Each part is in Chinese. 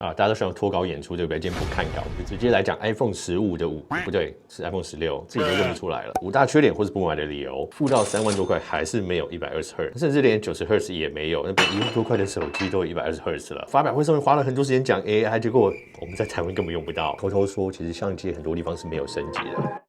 啊，大家都喜欢脱稿演出，对不对？今天不看稿，我们就直接来讲 iPhone 15的5，不对，是 iPhone 16，自己都认不出来了。5大缺点或是不买的理由，付到3万多块还是没有120赫，甚至连90赫也没有。那比1万多块的手机都有120赫了。发表会上面花了很多时间讲 AI，结果我们在台湾根本用不到。偷偷说，其实相机很多地方是没有升级的。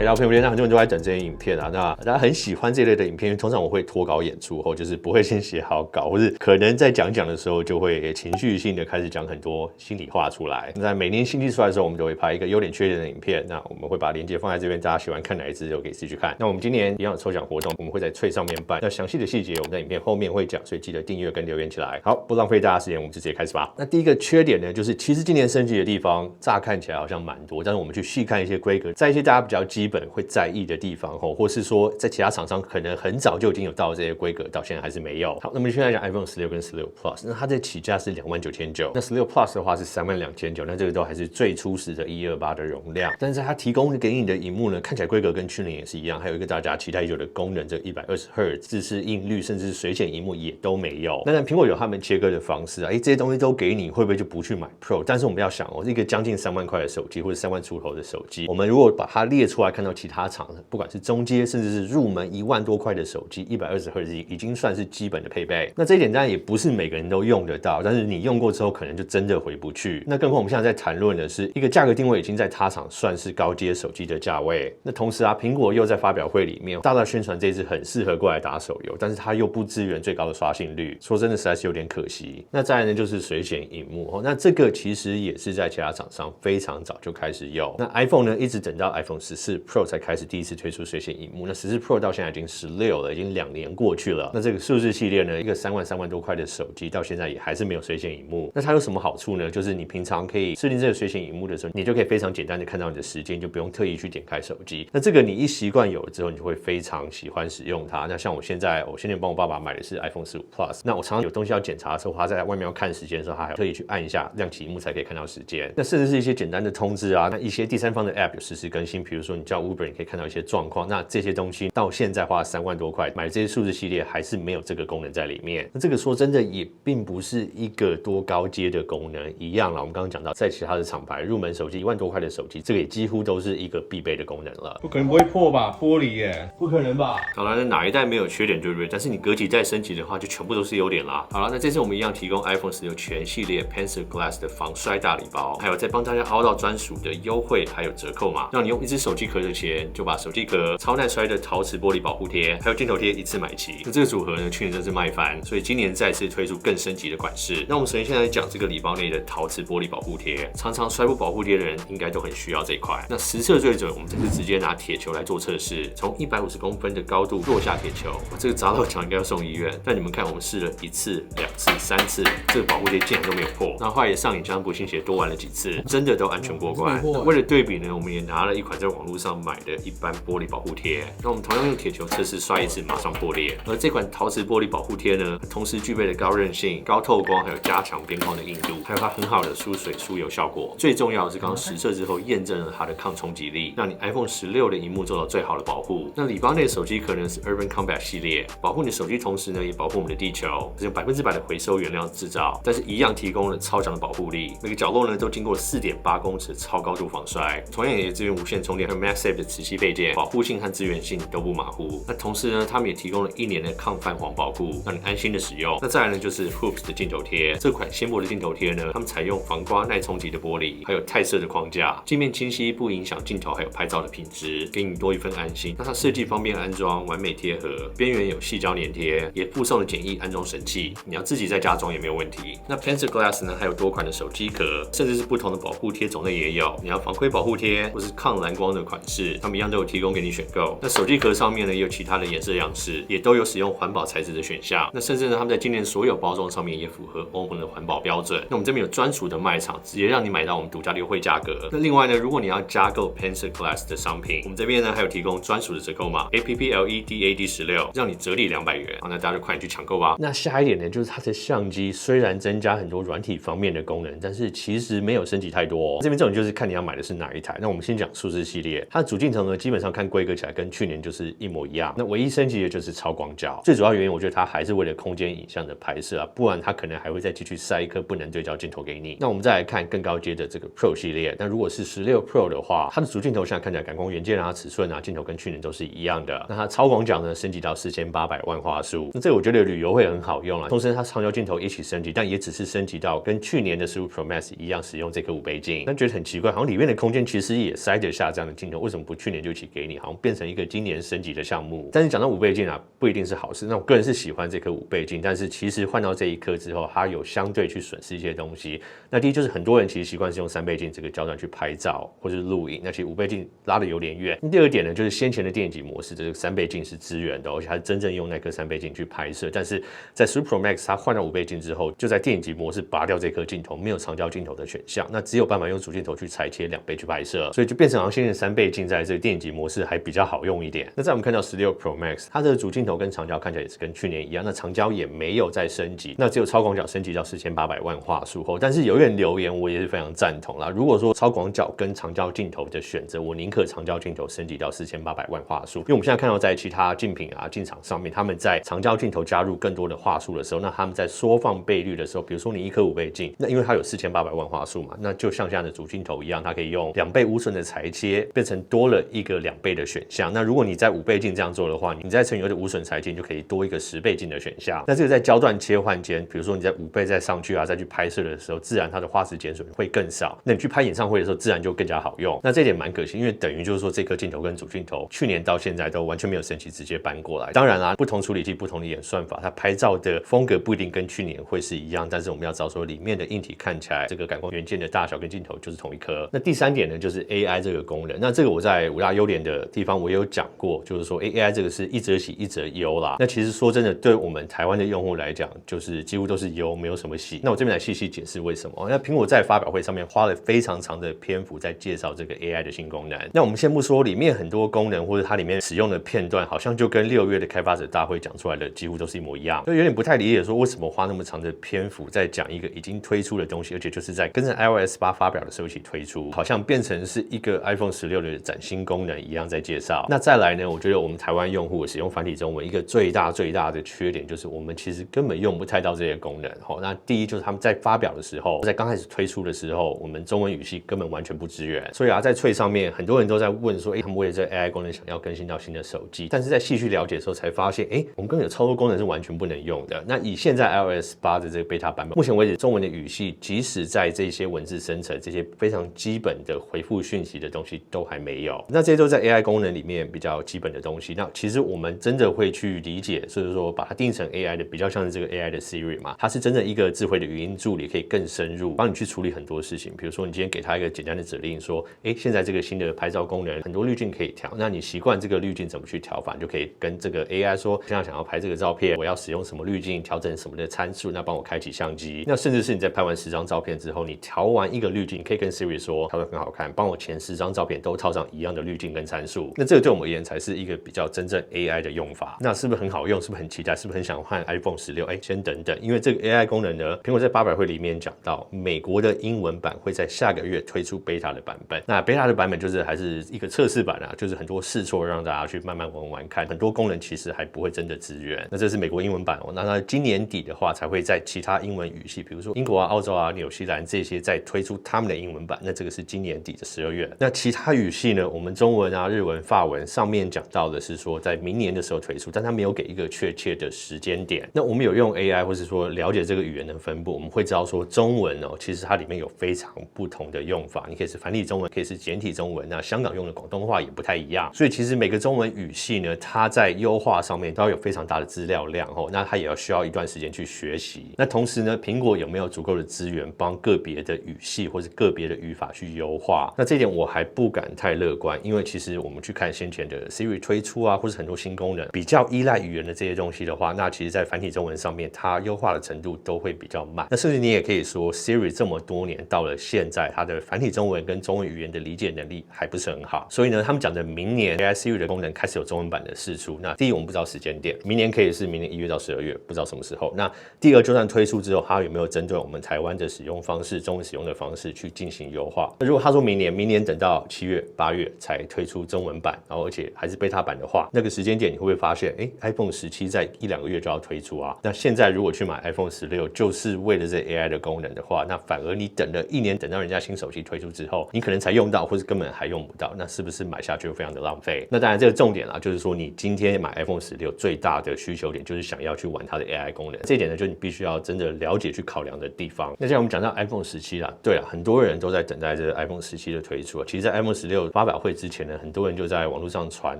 大家朋友，很多人都在等这些影片啊。那大家很喜欢这类的影片，因为通常我会脱稿演出后，就是不会先写好稿，或是可能在讲的时候就会情绪性的开始讲很多心里话出来。在每年新机出来的时候，我们都会拍一个优点缺点的影片。那我们会把链接放在这边，大家喜欢看哪一支就可以自己去看。那我们今年一样有抽奖活动，我们会在脆上面办。那详细的细节我们在影片后面会讲，所以记得订阅跟留言起来。好，不浪费大家时间，我们就直接开始吧。那第一个缺点呢，就是其实今年升级的地方，乍看起来好像蛮多，但是我们去细看一些规格，在一些大家比较基本会在意的地方，或是说在其他厂商可能很早就已经有到这些规格，到现在还是没有。好，那么现在讲 iPhone 16跟16 Plus， 那它的起价是29900，那16 Plus 的话是32900，那这个都还是最初始的128的容量，但是它提供给你的萤幕呢，看起来规格跟去年也是一样，还有一个大家期待已久的功能，这个120赫自适应率，甚至是水显萤幕也都没有。当然苹果有他们切割的方式啊，这些东西都给你，会不会就不去买 Pro？ 但是我们要想哦，一个将近3万块的手机，或者3万出头的手机，我们如果把它列出来，看到其他厂不管是中阶甚至是入门1万多块的手机，120赫已经算是基本的配备。那这一点当然也不是每个人都用得到，但是你用过之后可能就真的回不去。那更何况我们现在在谈论的是一个价格定位已经在他厂算是高阶手机的价位。那同时啊，苹果又在发表会里面大大宣传这支很适合过来打手游，但是它又不支援最高的刷新率，说真的实在是有点可惜。那再来呢，就是水显萤幕，那这个其实也是在其他厂商非常早就开始用。那 iPhone 呢，一直等到 iPhone 14 Pro 才开始第一次推出水显萤幕。那14 Pro 到现在已经16了，已经2年过去了。那这个数字系列呢，一个3万多块的手机，到现在也还是没有水显萤幕。那它有什么好处呢？就是你平常可以设定这个水显萤幕的时候，你就可以非常简单的看到你的时间，就不用特意去点开手机。那这个你一习惯有了之后，你就会非常喜欢使用它。那像我现在帮我爸爸买的是 iPhone 15 Plus， 那我常常有东西要检查的时候，他在外面要看时间的时候，他还特意去按一下亮起萤幕才可以看到时间。那甚至是一些简单的通知啊，那一些第三方的 App 有实时更新，比如说你叫 Uber， 你可以看到一些状况。那这些东西到现在花3万多块买这些数字系列，还是没有这个功能在里面。那这个说真的也并不是一个多高阶的功能，一样啦。我们刚刚讲到，在其他的厂牌入门手机1万多块的手机，这个也几乎都是一个必备的功能了。不可能不会破吧？玻璃耶，不可能吧？好了，那哪一代没有缺点，对不对？但是你隔几代升级的话，就全部都是优点啦。好了，那这次我们一样提供 iPhone 16全系列 Pencil Glass 的防摔大礼包，还有再帮大家凹到专属的优惠，还有折扣码，让你用一支手机壳的钱就把手机壳、超耐摔的陶瓷玻璃保护贴，还有镜头贴一次买齐。那这个组合呢，去年真是卖翻，所以今年再次推出更升级的款式。那我们首先现在讲这个礼包内的陶瓷玻璃保护贴，常常摔破保护贴的人应该都很需要这一块。那实测最准，我们这次直接拿铁球来做测试，从150公分的高度落下铁球，这个砸到墙应该要送医院。但你们看，我们试了1次、2次、3次，这个保护贴竟然都没有破。那后来也上瘾，将不信邪多玩了几次，真的都安全过关。为了对比呢，我们也拿了一款在网络上买的一般玻璃保护贴，那我们同样用铁球测试摔一次马上破裂。而这款陶瓷玻璃保护贴呢，同时具备了高韧性、高透光，还有加强边框的硬度，还有它很好的疏水疏油效果。最重要的是，刚刚实测之后验证了它的抗冲击力，让你 iPhone 16的萤幕做到最好的保护。那礼包内的手机壳呢是 Urban Combat 系列，保护你的手机同时呢也保护我们的地球，是用100%的回收原料制造，但是一样提供了超强的保护力。每个角落呢都经过了4.8公尺的超高度防摔，同样也支援无线充电和 MagSafe 的磁吸配件，保护性和资源性都不马虎。那同时呢，他们也提供了1年的抗泛黄保护，让你安心的使用。那再来呢，就是 Hoops 的镜头贴，这款纤薄的镜头贴呢，他们采用防刮耐冲击的玻璃，还有钛色的框架，镜面清晰，不影响镜头还有拍照的品质，给你多一份安心。那它设计方便安装，完美贴合，边缘有矽胶粘贴，也附送了简易安装神器，你要自己在家装也没有问题。那 Pencil Glass 呢，还有多款的手机壳，甚至是不同的保护贴种类也有。你要防窥保护贴或是抗蓝光的款式，他们一样都有提供给你选购。那手机壳上面呢，也有其他的颜色样式，也都有使用环保材质的选项。那甚至呢，他们在今年所有包装上面也符合欧盟的环保标准。那我们这边有专属的卖场，直接让你买到我们独家的优惠价格。那另外呢，如果你要加购 Pencil Glass 的商品，我们这边呢还有提供专属的折扣码 APPLEDAD16，让你折抵200元。好，那大家就快点去抢购吧。那下一点呢，就是它的相机虽然增加很多软体方面的功能，但是其实没有升级太多哦。这边这种就是看你要买的是哪一台。那我们先讲数字系列，它它的主镜头呢，基本上看规格起来跟去年就是一模一样。那唯一升级的就是超广角，最主要原因我觉得它还是为了空间影像的拍摄啊，不然它可能还会再继续塞一颗不能对焦镜头给你。那我们再来看更高阶的这个 Pro 系列，那如果是16 Pro 的话，它的主镜头现在看起来感光元件啊、尺寸啊、镜头跟去年都是一样的。那它超广角呢升级到4800万画素，那这个我觉得旅游会很好用啦。同时它长焦镜头一起升级，但也只是升级到跟去年的15 Pro Max 一样使用这颗5倍镜。那觉得很奇怪，好像里面的空间其实也塞得下这样的镜头，为什么不去年就一起给你？好像变成一个今年升级的项目。但是讲到5倍镜啊，不一定是好事。那我个人是喜欢这颗5倍镜，但是其实换到这一颗之后，它有相对去损失一些东西。那第一就是很多人其实习惯是用3倍镜这个焦段去拍照或是录影，那其实5倍镜拉得有点远。第二点呢，就是先前的电影级模式，这个3倍镜是支援的，而且它是真正用那颗3倍镜去拍摄。但是在15 Pro Max 它换到5倍镜之后，就在电影级模式拔掉这颗镜头，没有长焦镜头的选项，那只有办法用主镜头去裁切2倍去拍摄，所以就变成好像先前3倍镜在这个电影级模式还比较好用一点。那在我们看到16 Pro Max， 它的主镜头跟长焦看起来也是跟去年一样，那长焦也没有再升级，那只有超广角升级到4800万画素后。但是有人留言我也是非常赞同啦，如果说超广角跟长焦镜头的选择，我宁可长焦镜头升级到4800万画素，因为我们现在看到在其他竞品啊进场上面，他们在长焦镜头加入更多的画素的时候，那他们在缩放倍率的时候，比如说你一颗5倍镜，那因为它有4800万画素嘛，那就像现在的主镜头一样，它可以用2倍无损的裁切，变成多了一个2倍的选项。那如果你在5倍镜这样做的话，你在乘以2的无损裁切就可以多一个10倍镜的选项。那这个在焦段切换间，比如说你在5倍再上去啊，再去拍摄的时候，自然它的画质减损会更少。那你去拍演唱会的时候，自然就更加好用。那这一点蛮可惜，因为等于就是说这颗镜头跟主镜头去年到现在都完全没有升级，直接搬过来。当然啦，不同处理器、不同的演算法，它拍照的风格不一定跟去年会是一样，但是我们要知道说里面的硬体看起来这个感光元件的大小跟镜头就是同一颗。那第三点呢，就是 AI 这个功能。那这个我在5大优点的地方我也有讲过，就是说 AI 这个是一则喜一则忧啦。那其实说真的，对我们台湾的用户来讲，就是几乎都是忧，没有什么喜。那我这边来细细解释为什么。那苹果在发表会上面花了非常长的篇幅在介绍这个 AI 的新功能。那我们先不说里面很多功能或者它里面使用的片段，好像就跟6月的开发者大会讲出来的几乎都是一模一样，就有点不太理解说为什么花那么长的篇幅在讲一个已经推出的东西，而且就是在跟着 iOS 8发表的时候一起推出，好像变成是一个 iPhone 16的崭新功能一样在介绍。那再来呢，我觉得我们台湾用户使用繁体中文一个最大的缺点就是我们其实根本用不太到这些功能。那第一就是他们在发表的时候，在刚开始推出的时候，我们中文语系根本完全不支援，所以在脆上面很多人都在问说，他们为了这 AI 功能想要更新到新的手机，但是在细去了解的时候才发现，我们根本有超多功能是完全不能用的。那以现在 iOS 8的这个 beta 版本，目前为止中文的语系，即使在这些文字生成这些非常基本的回复讯息的东西都还没有。那这些都在 AI 功能里面比较基本的东西。那其实我们真的会去理解，所以说把它定义成 AI 的，比较像是这个 AI 的 Siri 嘛，它是真正一个智慧的语音助理，可以更深入帮你去处理很多事情。比如说你今天给它一个简单的指令说，现在这个新的拍照功能很多滤镜可以调，那你习惯这个滤镜怎么去调法，你就可以跟这个 AI 说，现在想要拍这个照片，我要使用什么滤镜，调整什么的参数，那帮我开启相机。那甚至是你在拍完10张照片之后，你调完一个滤镜，你可以跟 Siri 说调得很好看，帮我前10张照片都套上一样的滤镜跟参数。那这个对我们而言才是一个比较真正 AI 的用法。那是不是很好用？是不是很期待？是不是很想换 iPhone 16？先等等，因为这个 AI 功能呢，苹果在发表会里面讲到，美国的英文版会在下个月推出 beta 的版本。那 beta 的版本就是还是一个测试版啊，就是很多试错让大家去慢慢玩看，很多功能其实还不会真的支援。那这是美国英文版那它今年底的话才会在其他英文语系，比如说英国啊、澳洲啊、纽西兰这些再推出他们的英文版。那这个是今年底的12月。那其他语系呢，我们中文啊、日文、法文上面讲到的是说在明年的时候推出，但它没有给一个确切的时间点。那我们有用 AI 或是说了解这个语言的分布，我们会知道说中文其实它里面有非常不同的用法，你可以是繁体中文，可以是简体中文，那香港用的广东话也不太一样。所以其实每个中文语系呢，它在优化上面都要有非常大的资料量那它也要需要一段时间去学习。那同时呢，苹果有没有足够的资源帮个别的语系或是个别的语法去优化？那这一点我还不敢太乐观，因为其实我们去看先前的 Siri 推出啊，或是很多新功能比较依赖语言的这些东西的话，那其实在繁体中文上面它优化的程度都会比较慢。那甚至你也可以说 Siri 这么多年到了现在，它的繁体中文跟中文语言的理解能力还不是很好。所以呢，他们讲的明年 AI Siri 的功能开始有中文版的释出。那第一我们不知道时间点，明年可以是明年1月到12月，不知道什么时候。那第二就算推出之后，它有没有针对我们台湾的使用方式、中文使用的方式去进行优化？那如果他说明年等到7月、8月才推出中文版，然后而且还是beta版的话，那个时间点你会不会发现，iPhone 17在1-2个月就要推出啊？那现在如果去买 iPhone 16，就是为了这 AI 的功能的话，那反而你等了1年，等到人家新手机推出之后，你可能才用到，或是根本还用不到，那是不是买下去就非常的浪费？那当然这个重点啦，就是说你今天买 iPhone 16最大的需求点就是想要去玩它的 AI 功能，这一点呢，就你必须要真的了解去考量的地方。那像我们讲到 iPhone 17啦，对啦，很多人都在等待这个 iPhone 17的推出啊。其实，在 iPhone 16发表会之前呢，很多人就在网络上传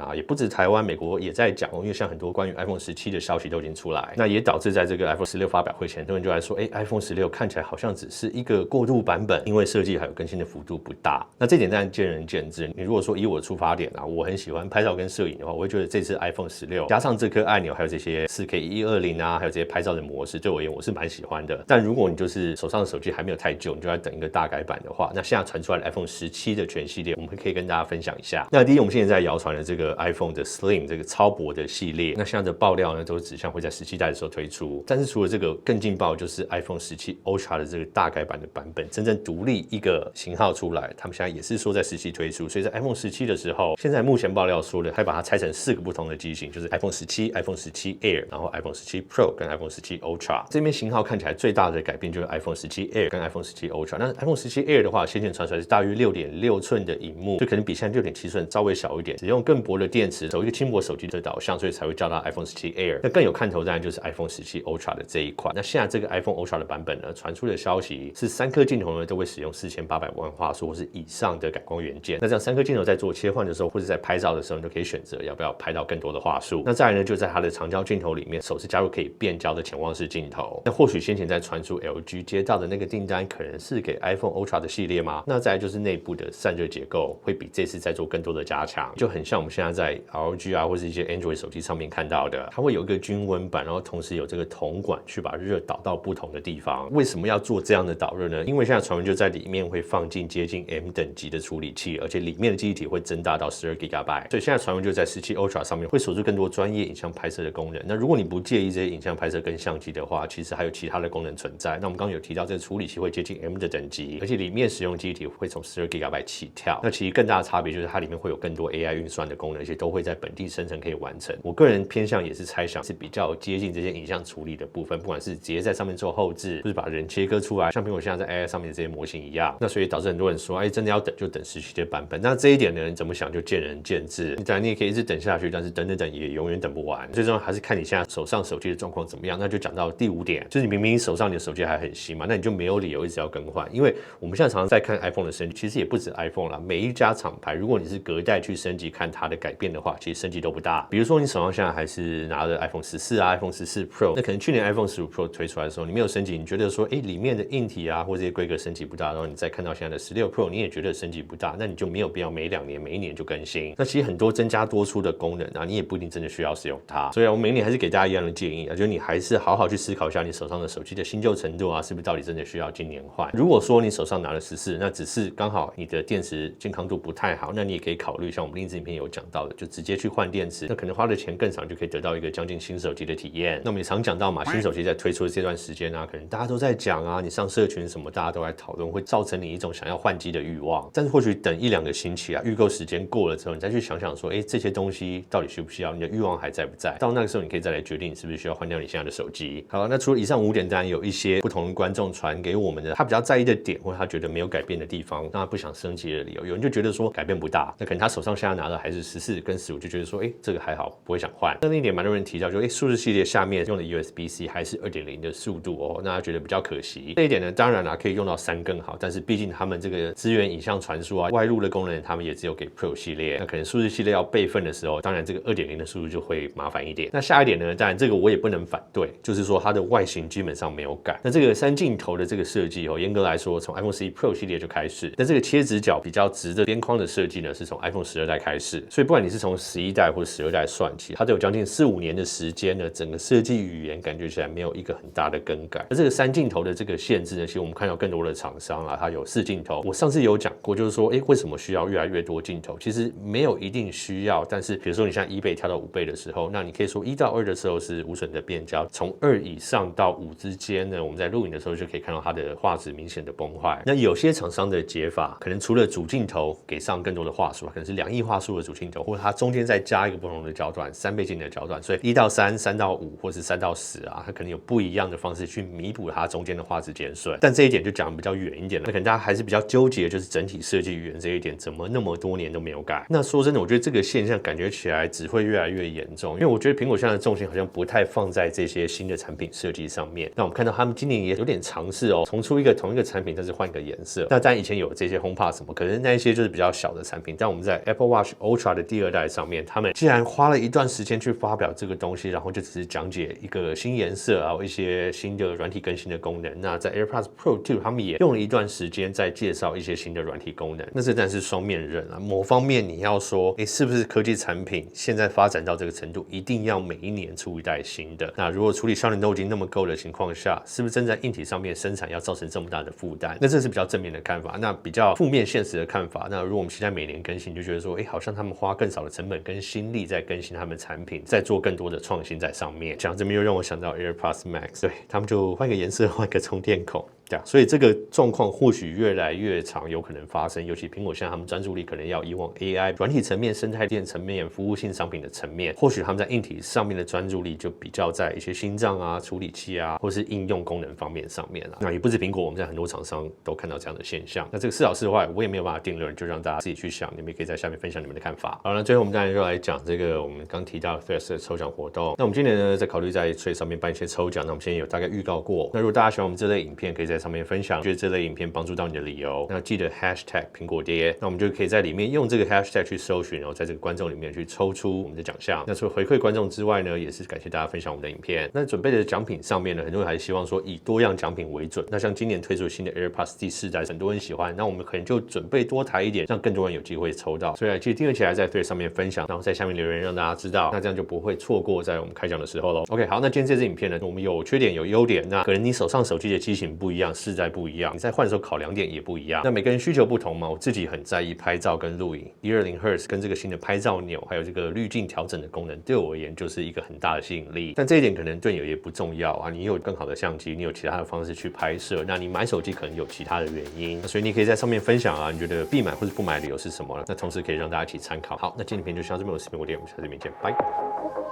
啊，也不止台湾、美国也在讲，因为像很多关于 iPhone 17的消息都已经出来，那也导致在这个 iPhone 16发表会前，很多人就来说，iPhone 16看起来好像只是一个过渡版本，因为设计还有更新的幅度不大。那这点当然见仁见智。你如果说以我的出发点啊，我很喜欢拍照跟摄影的话，我会觉得这次 iPhone 16加上这颗按钮，还有这些 4K 120啊，还有这些拍照的模式，对我而言我是蛮喜欢的。但如果你就是手上的手机还没有太旧，你就要等一个大改版的话，那现在传出来的 iPhone 17的全系列，我们可以跟大家分享一下。那第一，我们现在在谣传的这个 iPhone 的 Slim 这个超薄的系列，那现在的爆料呢都指向会在17代的时候推出。但是除了这个更劲爆，就是 iPhone 17 Ultra 的这个大改版的版本，真正独立一个型号出来，他们现在也是说在17推出。所以在 iPhone 17的时候，现在目前爆料说的，还把它拆成4个不同的机型，就是 iPhone 17、iPhone 17 Air， 然后 iPhone 17 Pro 跟 iPhone 17 Ultra。这边型号看起来最大的改变就是 iPhone 17 Air 跟 iPhone 17 Ultra。那 iPhone 17 Air 的话，先前传出来是大约6.6寸的萤幕，就可能比现在6.7寸稍微小一点，只用更薄的电池，走一个轻薄手机的导向，所以才会叫它 iPhone 17 Air。那更有看头当然就是 iPhone 17 Ultra 的这一款。那现在这个 iPhone Ultra 的版本呢，传出的消息是3颗镜头呢都会使用4800万画素或是以上的感光元件。那这样3颗镜头在做切换的时候，或者在拍照的时候，你就可以选择要不要拍到更多的画素。那再来呢，就在它的长焦镜头里面，首次加入可以变焦的潜望式镜头。那或许先前在传出 LG 接到的那个订单，可能是给 iPhone Ultra 的系列吗？那再来就是内部的散热结构会比这次再做更多的加强，就很像我们现在在 LG 啊或是一些 Android 手机上面看到的，它会有一个均温板，然后同时有这个铜管去把热导到不同的地方。为什么要做这样的导热呢？因为现在传闻就在里面会放进接近 M 等级的处理器，而且里面的记忆体会增大到12GB， 所以现在传闻就在17 Ultra 上面会锁住更多专业影像拍摄的功能。那如果你不介意这些影像拍摄跟相机的话，其实还有其他的功能存在。那我们刚刚有提到这个处理器会接近 M 的等级，而且里面使用记忆体会从12GB 起跳。那其实更大的差别就是它里面会有更多 AI 运算的功能，而且都会在本地生成可以完成。我个人偏向也是猜想是比较接近这些影像处理的部分，不管是直接在上面做后置，就是把人切割出来，像苹果现在在 AI 上面的这些模型一样。那所以导致很多人说，真的要等就等17的版本。那这一点呢，你怎么想就见仁见智。当然你也可以一直等下去，但是等也永远等不完。最重要还是看你现在手上手机的状况怎么样。那就讲到第5点，就是你明明手上你的手机还很新嘛，那你就没有理由一直要更换。因为我们现在常常在看 iPhone 的升级，其实也不止 iPhone 啦，每一家厂牌，如果你是隔代去升级看它的改变的话，其实升级都不大。比如说你手上现在还是拿着 iPhone 14啊、iPhone 14 Pro， 那可能去年 iPhone 15 Pro 推出来的时候，你没有升级，你觉得说，里面的硬体啊或这些规格升级不大，然后你再看到现在的16 Pro， 你也觉得升级不大，那你就没有必要每2年、每1年就更新。那其实很多增加多出的功能啊，你也不一定真的需要使用它。所以我每年还是给大家一样的建议啊，就是你还是好好去思考一下你手上的手机的新旧程度啊，是不是到底真的需要今年换。如果说你手上拿了14，那只是刚好你的电池健康度不太好，那你也可以考虑像我们另一支影片有讲到的，就直接去换电池，那可能花的钱更少，就可以得到一个将近新手机的体验。那我们也常讲到嘛，新手机在推出的这段时间啊，可能大家都在讲啊，你上社群什么大家都在讨论，会造成你一种想要换机的欲望。但是或许等1-2个星期啊，预购时间过了之后，你再去想想说，这些东西到底需不需要，你的欲望还在不在？到那个时候，你可以再来决定你是不是需要换掉你现在的手机。好，那除了以上5点，当然有一些不同的观众传给我们的，他比较在意的点，或者他觉得没有改变的地方，那他不想升级的理由。有人就觉得说改变不大，那可能他手上现在拿的还是14跟15，就觉得说，这个还好，不会想换。那另一点蛮多人提到，就数字系列下面用的 USB-C 还是 2.0 的速度哦，那他觉得比较可惜。这一点呢，当然啦，可以用到3更好，但是毕竟他们这个资源影像传输啊、外录的功能，他们也只有给 Pro 系列。那可能数字系列要备份的时候，当然这个 2.0 的速度就会麻烦一点。那下一点呢，当然这个我也不能反对，就是说它的外形基本上没有改。那这个3镜头的这个设计哦，严格来说从 iPhone 11 Pro 系列就开始。那这个切直角比较直的边框的设计呢，是从 iPhone 12代开始。所以不管你是从11代或者12代算起，它都有将近4-5年的时间呢，整个设计语言感觉起来没有一个很大的更改。而这个3镜头的这个限制呢，其实我们看到更多的厂商啊，它有4镜头。我上次有讲过，就是说，为什么需要越来越多镜头？其实没有一定需要，但是比如说你像1倍跳到5倍的时候，那你可以说1到2的时候是无损的变焦，从2以上到5之间呢，我们在录影的时候就可以看到它的画质明显的崩坏。那有些厂商的解法，可能除了主镜头给上更多的话术，可能是2亿画素的主镜头，或者它中间再加一个不同的焦段，3倍镜的焦段，所以1到3、3到5，或是3到10啊，它可能有不一样的方式去弥补它中间的画质减损。但这一点就讲得比较远一点了，那可能大家还是比较纠结，就是整体设计语言这一点，怎么那么多年都没有改？那说真的，我觉得这个现象感觉起来只会越来越严重，因为我觉得苹果现在的重心好像不太放在这些新的产品设计上面。那我们看到他们今年也有点尝试哦，重出同一个产品，但是换一个颜色。那当然以前有这些 HomePod 什么，可能那一些就是比较小的产品，但我们在 Apple Watch Ultra 的第2代上面，他们既然花了一段时间去发表这个东西，然后就只是讲解一个新颜色啊，一些新的软体更新的功能。那在 AirPods Pro 2，他们也用了一段时间在介绍一些新的软体功能。那这当然是双面刃啊。某方面你要说，是不是科技产品现在发展到这个程度，一定要每一年出一代新的？那如果处理效能都已经那么够的情况下，是不是真在硬体上面生产要造成这么大的负担？那这是比较正面的看法。那比较负面现实的看法，那如果我们期待每年更新，就觉得说，好像他们花更少的成本跟心力在更新他们的产品，在做更多的创新在上面。讲这边又让我想到 AirPods Max， 对，他们就换一个颜色，换一个充电孔。所以这个状况或许越来越常有可能发生，尤其苹果现在他们专注力可能要以往 AI 软体层面、生态链层面、服务性商品的层面，或许他们在硬体上面的专注力就比较在一些心脏啊、处理器啊，或是应用功能方面上面啦。那也不止苹果，我们在很多厂商都看到这样的现象。那这个是好是坏，我也没有办法定论，就让大家自己去想，你们也可以在下面分享你们的看法。好了，最后我们当然就来讲这个我们刚提到的 Threads 的抽奖活动。那我们今年呢，在考虑在 Threads 上面办一些抽奖，那我们先有大概预告过。那如果大家喜欢我们这类影片，可以在上面分享，这类影片帮助到你的理由，那记得 hashtag 苹果爹，那我们就可以在里面用这个 hashtag 去搜寻，然后在这个观众里面去抽出我们的奖项。那除了回馈观众之外呢，也是感谢大家分享我们的影片。那准备的奖品上面呢，很多人还是希望说以多样奖品为准。那像今年推出新的 AirPods 第4代，很多人喜欢，那我们可能就准备多台一点，让更多人有机会抽到。所以记得订阅起来，在 Threads 上面分享，然后在下面留言让大家知道，那这样就不会错过在我们开奖的时候咯。OK， 好，那今天这支影片呢，我们有缺点有优点，那可能你手上手机的机型不一样，世代不一样，你在换的时候考量点也不一样。那每个人需求不同嘛，我自己很在意拍照跟录影，120 Hz 跟这个新的拍照钮，还有这个滤镜调整的功能，对我而言就是一个很大的吸引力。但这一点可能对你也不重要啊，你有更好的相机，你有其他的方式去拍摄，那你买手机可能有其他的原因，所以你可以在上面分享啊，你觉得必买或是不买的理由是什么？那同时可以让大家一起参考。好，那今天影片就到这边，我是苹果爹，我们下次见，拜。